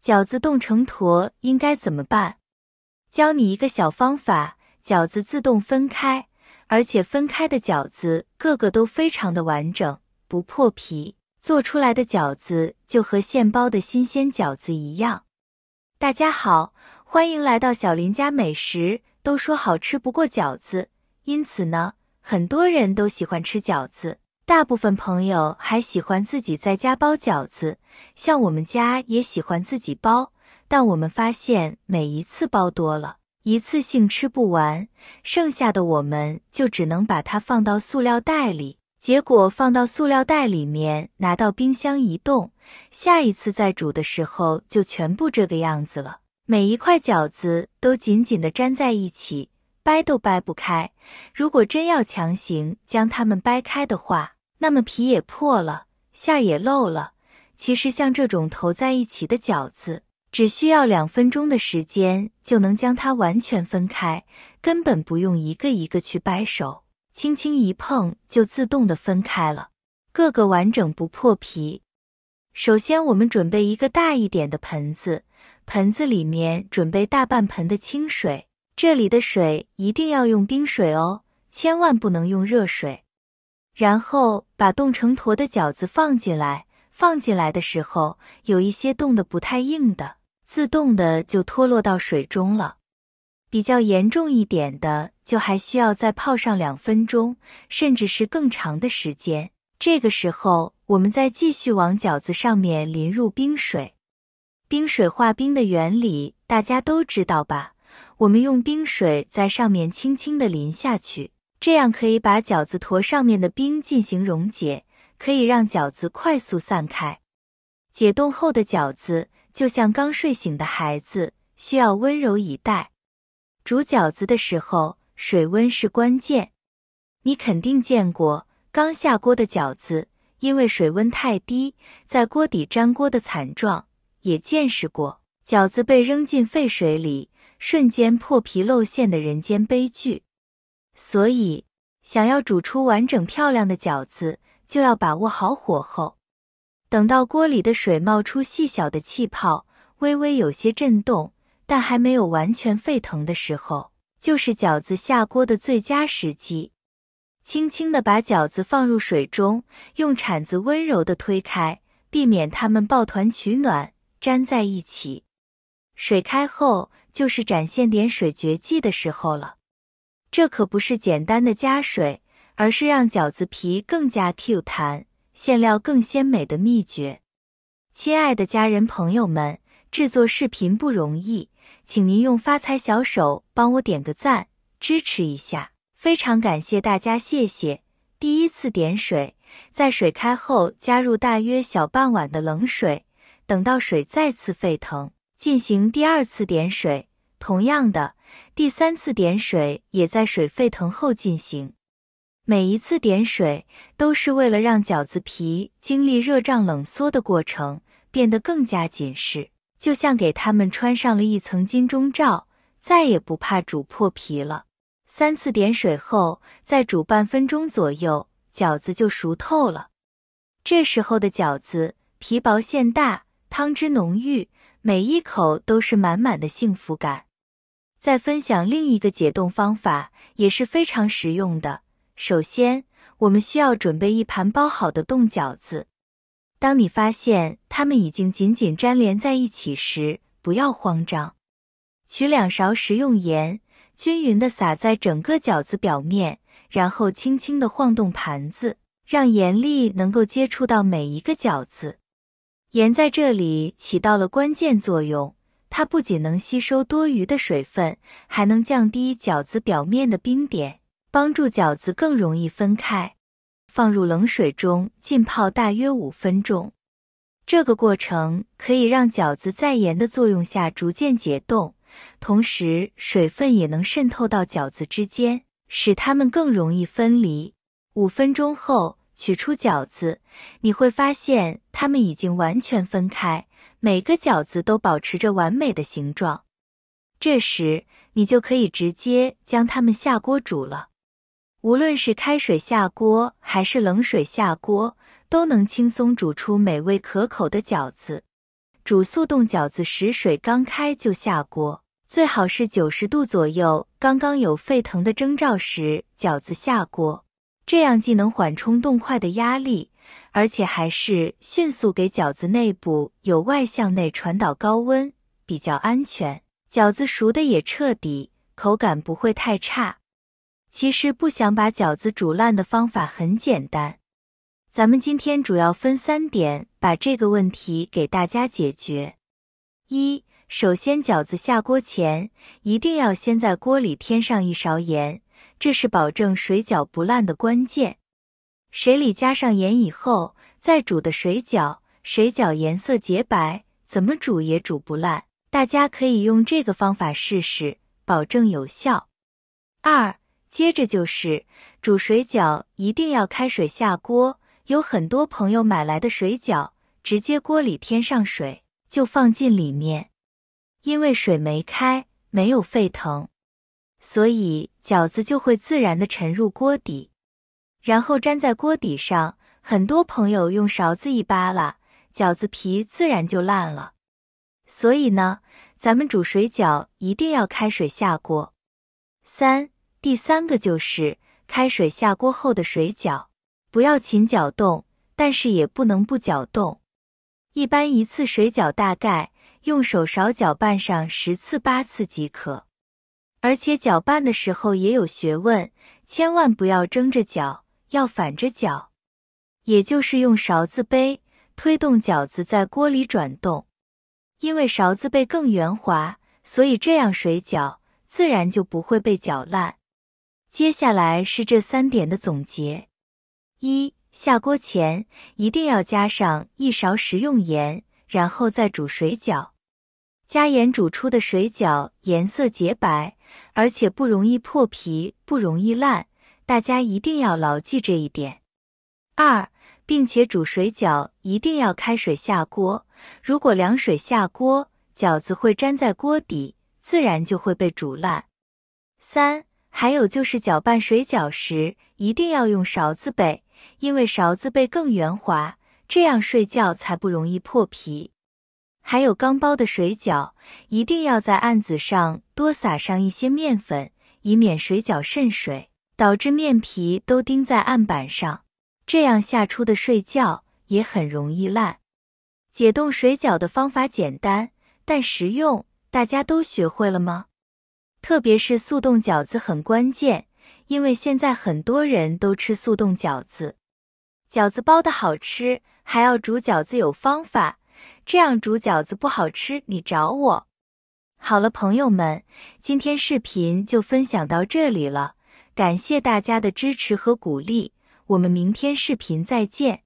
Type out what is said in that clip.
饺子冻成坨应该怎么办？教你一个小方法，饺子自动分开，而且分开的饺子个个都非常的完整，不破皮，做出来的饺子就和现包的新鲜饺子一样。大家好，欢迎来到小林家美食，都说好吃不过饺子，因此呢，很多人都喜欢吃饺子。大部分朋友还喜欢自己在家包饺子，像我们家也喜欢自己包，但我们发现每一次包多了，一次性吃不完，剩下的我们就只能把它放到塑料袋里，结果放到塑料袋里面，拿到冰箱一冻，下一次再煮的时候就全部这个样子了。每一块饺子都紧紧地粘在一起，掰都掰不开，如果真要强行将它们掰开的话，那么皮也破了，馅儿也漏了。其实像这种投在一起的饺子，只需要2分钟的时间就能将它完全分开，根本不用一个一个去掰手，轻轻一碰就自动的分开了，个个完整不破皮。首先我们准备一个大一点的盆子，盆子里面准备大半盆的清水，这里的水一定要用冰水哦，千万不能用热水。然后把冻成坨的饺子放进来，放进来的时候，有一些冻得不太硬的，自动的就脱落到水中了。比较严重一点的，就还需要再泡上2分钟，甚至是更长的时间。这个时候，我们再继续往饺子上面淋入冰水。冰水化冰的原理大家都知道吧？我们用冰水在上面轻轻地淋下去，这样可以把饺子坨上面的冰进行溶解，可以让饺子快速散开。解冻后的饺子就像刚睡醒的孩子，需要温柔以待。煮饺子的时候，水温是关键。你肯定见过刚下锅的饺子，因为水温太低，在锅底粘锅的惨状，也见识过饺子被扔进沸水里，瞬间破皮露馅的人间悲剧。所以，想要煮出完整漂亮的饺子，就要把握好火候。等到锅里的水冒出细小的气泡，微微有些震动，但还没有完全沸腾的时候，就是饺子下锅的最佳时机。轻轻地把饺子放入水中，用铲子温柔地推开，避免它们抱团取暖，粘在一起。水开后，就是展现点水绝技的时候了。这可不是简单的加水，而是让饺子皮更加 Q 弹，馅料更鲜美的秘诀。亲爱的家人朋友们，制作视频不容易，请您用发财小手帮我点个赞，支持一下，非常感谢大家，谢谢。第一次点水，在水开后加入大约小半碗的冷水，等到水再次沸腾，进行第2次点水。同样的，第3次点水也在水沸腾后进行。每一次点水都是为了让饺子皮经历热胀冷缩的过程变得更加紧实，就像给它们穿上了一层金钟罩，再也不怕煮破皮了。3次点水后，再煮半分钟左右，饺子就熟透了。这时候的饺子皮薄馅大，汤汁浓郁，每一口都是满满的幸福感。再分享另一个解冻方法，也是非常实用的。首先，我们需要准备一盘包好的冻饺子。当你发现它们已经紧紧粘连在一起时，不要慌张。取2勺食用盐，均匀地撒在整个饺子表面，然后轻轻地晃动盘子，让盐粒能够接触到每一个饺子。盐在这里起到了关键作用，它不仅能吸收多余的水分，还能降低饺子表面的冰点，帮助饺子更容易分开。放入冷水中浸泡大约5分钟。这个过程可以让饺子在盐的作用下逐渐解冻，同时水分也能渗透到饺子之间，使它们更容易分离。5分钟后，取出饺子，你会发现它们已经完全分开，每个饺子都保持着完美的形状。这时，你就可以直接将它们下锅煮了。无论是开水下锅还是冷水下锅，都能轻松煮出美味可口的饺子。煮速冻饺子时，水刚开就下锅，最好是90度左右，刚刚有沸腾的征兆时，饺子下锅。这样既能缓冲冻块的压力，而且还是迅速给饺子内部由外向内传导高温，比较安全。饺子熟的也彻底，口感不会太差。其实不想把饺子煮烂的方法很简单，咱们今天主要分3点把这个问题给大家解决。1. 首先饺子下锅前，一定要先在锅里添上1勺盐，这是保证水饺不烂的关键。水里加上盐以后，再煮的水饺颜色洁白，怎么煮也煮不烂。大家可以用这个方法试试，保证有效。2. 接着就是煮水饺一定要开水下锅，有很多朋友买来的水饺，直接锅里添上水，就放进里面。因为水没开，没有沸腾，所以饺子就会自然地沉入锅底，然后粘在锅底上。很多朋友用勺子一扒拉，饺子皮自然就烂了。所以呢，咱们煮水饺一定要开水下锅。第3个就是开水下锅后的水饺，不要勤搅动，但是也不能不搅动。一般一次水饺大概用手勺搅拌上10次8次即可。而且搅拌的时候也有学问，千万不要蒸着搅，要反着搅，也就是用勺子背推动饺子在锅里转动。因为勺子背更圆滑，所以这样水饺自然就不会被搅烂。接下来是这3点的总结。1. 下锅前一定要加上1勺食用盐，然后再煮水饺。加盐煮出的水饺颜色洁白，而且不容易破皮，不容易烂，大家一定要牢记这一点。2. 并且煮水饺一定要开水下锅，如果凉水下锅，饺子会粘在锅底，自然就会被煮烂。3. 还有就是搅拌水饺时，一定要用勺子背，因为勺子背更圆滑，这样水饺才不容易破皮。还有刚包的水饺，一定要在案子上多撒上一些面粉，以免水饺渗水，导致面皮都钉在案板上，这样下出的水饺也很容易烂。解冻水饺的方法简单，但实用，大家都学会了吗？特别是速冻饺子很关键，因为现在很多人都吃速冻饺子。饺子包的好吃，还要煮饺子有方法，这样煮饺子不好吃你找我。好了朋友们，今天视频就分享到这里了，感谢大家的支持和鼓励，我们明天视频再见。